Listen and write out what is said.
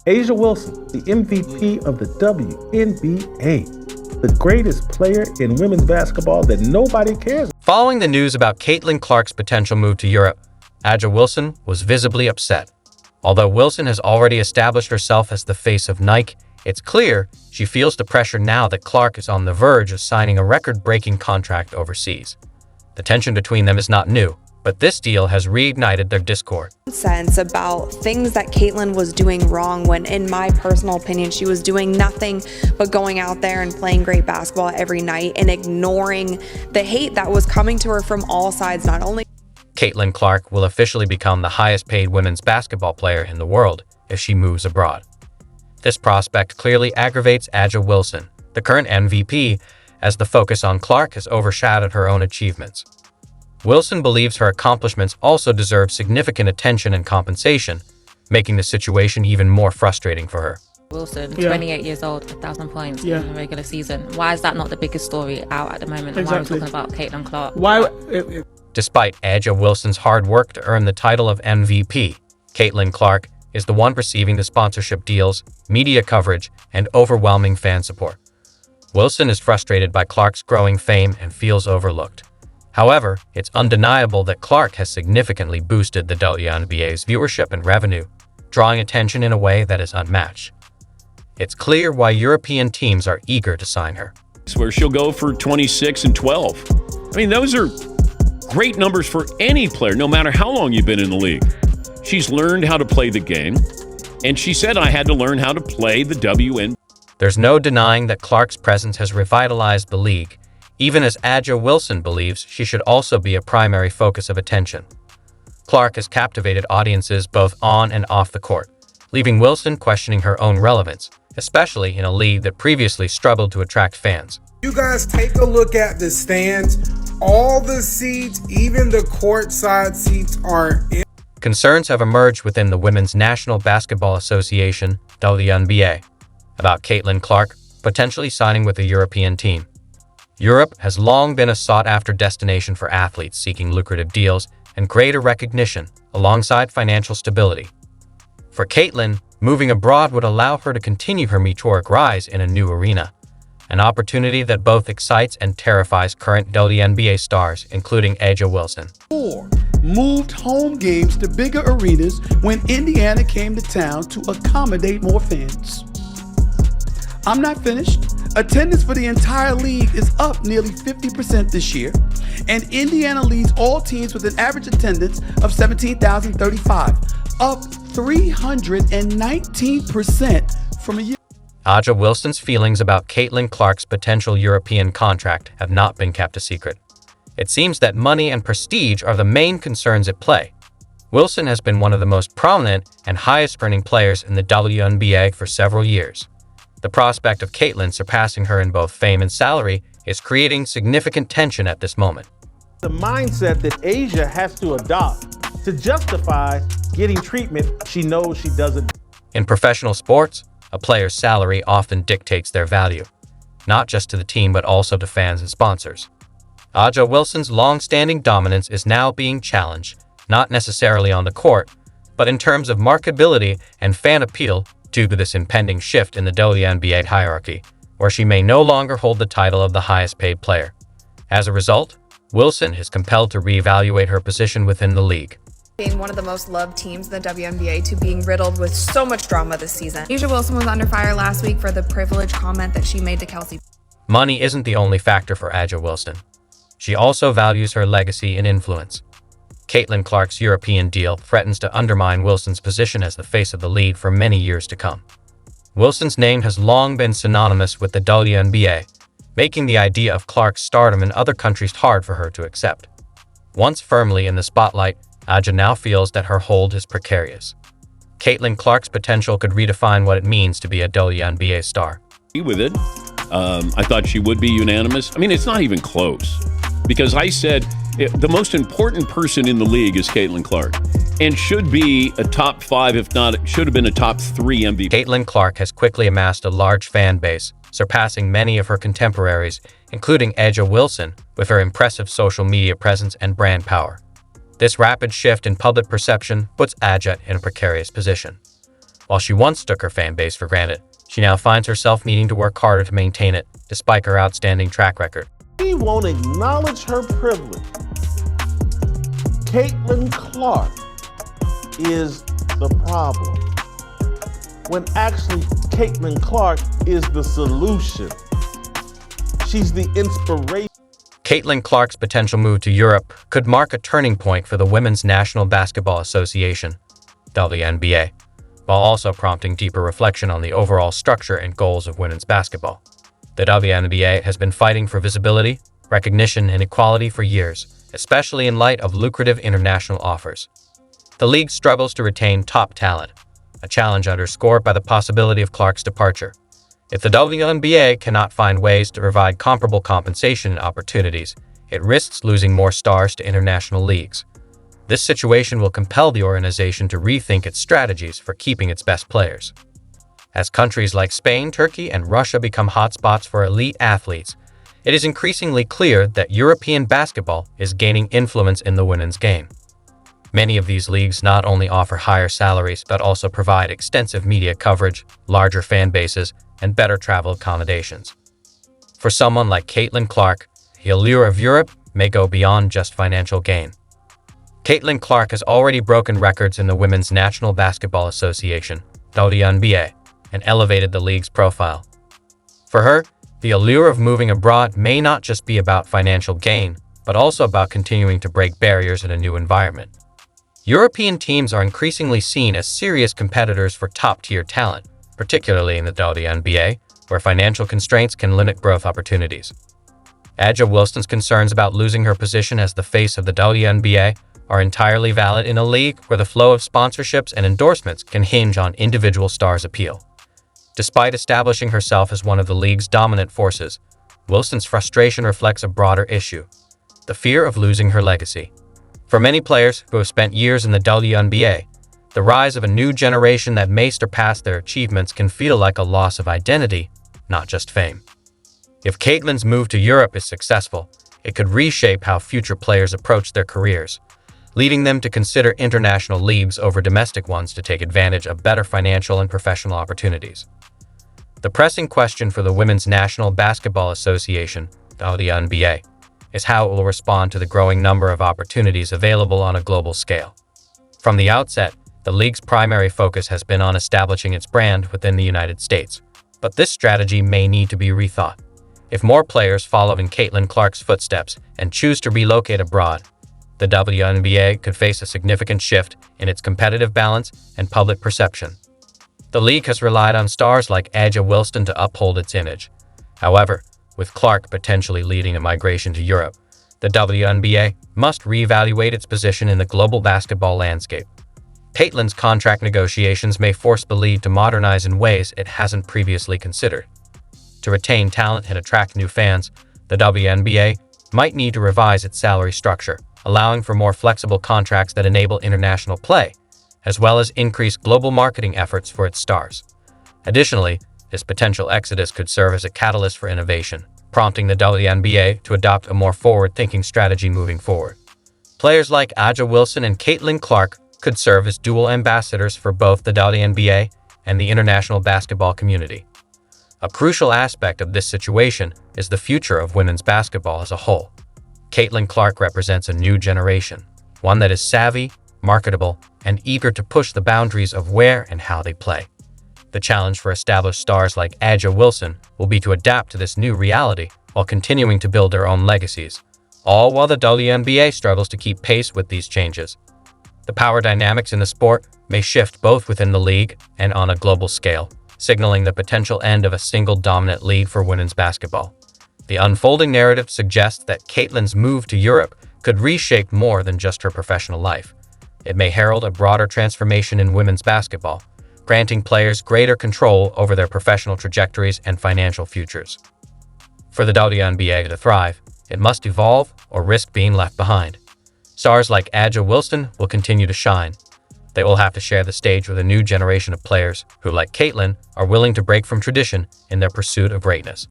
jaWilson, the MVP of the WNBA, the greatest player in women's basketball that nobody cares about. Following the news about Caitlin Clark's potential move to Europe, jaWilson was visibly upset. Although Wilson has already established herself as the face of Nike, it's clear she feels the pressure now that Clark is on the verge of signing a record-breaking contract overseas. The tension between them is not new, but this deal has reignited their discord. Sense about things that Caitlin was doing wrong when, in my personal opinion, she was doing nothing but going out there and playing great basketball every night and ignoring the hate that was coming to her from all sides, not only. Caitlin Clark will officially become the highest-paid women's basketball player in the world if she moves abroad. This prospect clearly aggravates jaWilson, the current MVP, as the focus on Clark has overshadowed her own achievements. Wilson believes her accomplishments also deserve significant attention and compensation, making the situation even more frustrating for her. Wilson, 28 years old, 1,000 points in the regular season. Why is that not the biggest story out at the moment? Exactly. Why are we talking about Caitlin Clark? Despite jaWilson's hard work to earn the title of MVP, Caitlin Clark is the one receiving the sponsorship deals, media coverage, and overwhelming fan support. Wilson is frustrated by Clark's growing fame and feels overlooked. However, it's undeniable that Clark has significantly boosted the WNBA's viewership and revenue, drawing attention in a way that is unmatched. It's clear why European teams are eager to sign her. Where she'll go for 26 and 12. I mean, those are great numbers for any player, no matter how long you've been in the league. She's learned how to play the game, and she said, I had to learn how to play the WNBA. There's no denying that Clark's presence has revitalized the league, even as jaWilson believes she should also be a primary focus of attention. Clark has captivated audiences both on and off the court, leaving Wilson questioning her own relevance, especially in a league that previously struggled to attract fans. You guys take a look at the stands. All the seats, even the courtside seats, are in. Concerns have emerged within the Women's National Basketball Association, WNBA, about Caitlin Clark potentially signing with a European team. Europe has long been a sought-after destination for athletes seeking lucrative deals and greater recognition alongside financial stability. For Caitlin, moving abroad would allow her to continue her meteoric rise in a new arena, an opportunity that both excites and terrifies current WNBA stars, including jaWilson. Moved home games to bigger arenas when Indiana came to town to accommodate more fans. I'm not finished. Attendance for the entire league is up nearly 50% this year, and Indiana leads all teams with an average attendance of 17,035, up 319% from a year. jaWilson's feelings about Caitlin Clark's potential European contract have not been kept a secret. It seems that money and prestige are the main concerns at play. Wilson has been one of the most prominent and highest-earning players in the WNBA for several years. The prospect of Caitlin surpassing her in both fame and salary is creating significant tension at this moment. The mindset that Asia has to adopt to justify getting treatment she knows she doesn't. In professional sports, a player's salary often dictates their value, not just to the team but also to fans and sponsors. jaWilson's long-standing dominance is now being challenged, not necessarily on the court, but in terms of marketability and fan appeal due to this impending shift in the WNBA hierarchy, where she may no longer hold the title of the highest-paid player. As a result, Wilson is compelled to reevaluate her position within the league. Being one of the most loved teams in the WNBA to being riddled with so much drama this season. jaWilson was under fire last week for the privileged comment that she made to Kelsey. Money isn't the only factor for jaWilson. She also values her legacy and influence. Caitlin Clark's European deal threatens to undermine Wilson's position as the face of the league for many years to come. Wilson's name has long been synonymous with the WNBA, making the idea of Clark's stardom in other countries hard for her to accept. Once firmly in the spotlight, Aja now feels that her hold is precarious. Caitlin Clark's potential could redefine what it means to be a WNBA star. With it, I thought she would be unanimous. I mean, it's not even close. Because I said the most important person in the league is Caitlin Clark and should be a top 5, if not, it should have been a top 3 MVP. Caitlin Clark has quickly amassed a large fan base, surpassing many of her contemporaries, including jaWilson, with her impressive social media presence and brand power. This rapid shift in public perception puts Aja in a precarious position. While she once took her fan base for granted, she now finds herself needing to work harder to maintain it, despite her outstanding track record. She won't acknowledge her privilege. Caitlin Clark is the problem, when actually Caitlin Clark is the solution. She's the inspiration. Caitlin Clark's potential move to Europe could mark a turning point for the Women's National Basketball Association, Wnba, while also prompting deeper reflection on the overall structure and goals of women's basketball. The Wnba has been fighting for visibility, recognition, and equality for years, especially in light of lucrative international offers. The league struggles to retain top talent, a challenge underscored by the possibility of Clark's departure. If the Wnba cannot find ways to provide comparable compensation and opportunities, it risks losing more stars to international leagues. This situation will compel the organization to rethink its strategies for keeping its best players. As countries like Spain, Turkey, and Russia become hotspots for elite athletes, it is increasingly clear that European basketball is gaining influence in the women's game. Many of these leagues not only offer higher salaries but also provide extensive media coverage, larger fan bases, and better travel accommodations. For someone like Caitlin Clark, the allure of Europe may go beyond just financial gain. Caitlin Clark has already broken records in the Women's National Basketball Association, Wnba, and elevated the league's profile. For her, the allure of moving abroad may not just be about financial gain, but also about continuing to break barriers in a new environment. European teams are increasingly seen as serious competitors for top-tier talent, particularly in the Wnba, where financial constraints can limit growth opportunities. jaWilson's concerns about losing her position as the face of the Wnba are entirely valid in a league where the flow of sponsorships and endorsements can hinge on individual stars' appeal. Despite establishing herself as one of the league's dominant forces, Wilson's frustration reflects a broader issue: the fear of losing her legacy. For many players who have spent years in the Wnba, the rise of a new generation that may surpass their achievements can feel like a loss of identity, not just fame. If Caitlin's move to Europe is successful, it could reshape how future players approach their careers, leading them to consider international leagues over domestic ones to take advantage of better financial and professional opportunities. The pressing question for the Women's National Basketball Association, Wnba, is how it will respond to the growing number of opportunities available on a global scale. From the outset, the league's primary focus has been on establishing its brand within the United States, but this strategy may need to be rethought. If more players follow in Caitlin Clark's footsteps and choose to relocate abroad, the Wnba could face a significant shift in its competitive balance and public perception. The league has relied on stars like jaWilson to uphold its image. However, with Clark potentially leading a migration to Europe, the Wnba must reevaluate its position in the global basketball landscape. Caitlin's contract negotiations may force the league to modernize in ways it hasn't previously considered. To retain talent and attract new fans, the Wnba might need to revise its salary structure, allowing for more flexible contracts that enable international play, as well as increase global marketing efforts for its stars. Additionally, this potential exodus could serve as a catalyst for innovation, prompting the Wnba to adopt a more forward-thinking strategy moving forward. Players like jaWilson and Caitlin Clark could serve as dual ambassadors for both the Wnba and the international basketball community. A crucial aspect of this situation is the future of women's basketball as a whole. Caitlin Clark represents a new generation, one that is savvy, marketable, and eager to push the boundaries of where and how they play. The challenge for established stars like jaWilson will be to adapt to this new reality while continuing to build their own legacies, all while the Wnba struggles to keep pace with these changes. The power dynamics in the sport may shift both within the league and on a global scale, signaling the potential end of a single dominant league for women's basketball. The unfolding narrative suggests that Caitlin's move to Europe could reshape more than just her professional life. It may herald a broader transformation in women's basketball, granting players greater control over their professional trajectories and financial futures. For the Wnba to thrive, it must evolve or risk being left behind. Stars like jaWilson will continue to shine. They will have to share the stage with a new generation of players who, like Caitlin, are willing to break from tradition in their pursuit of greatness.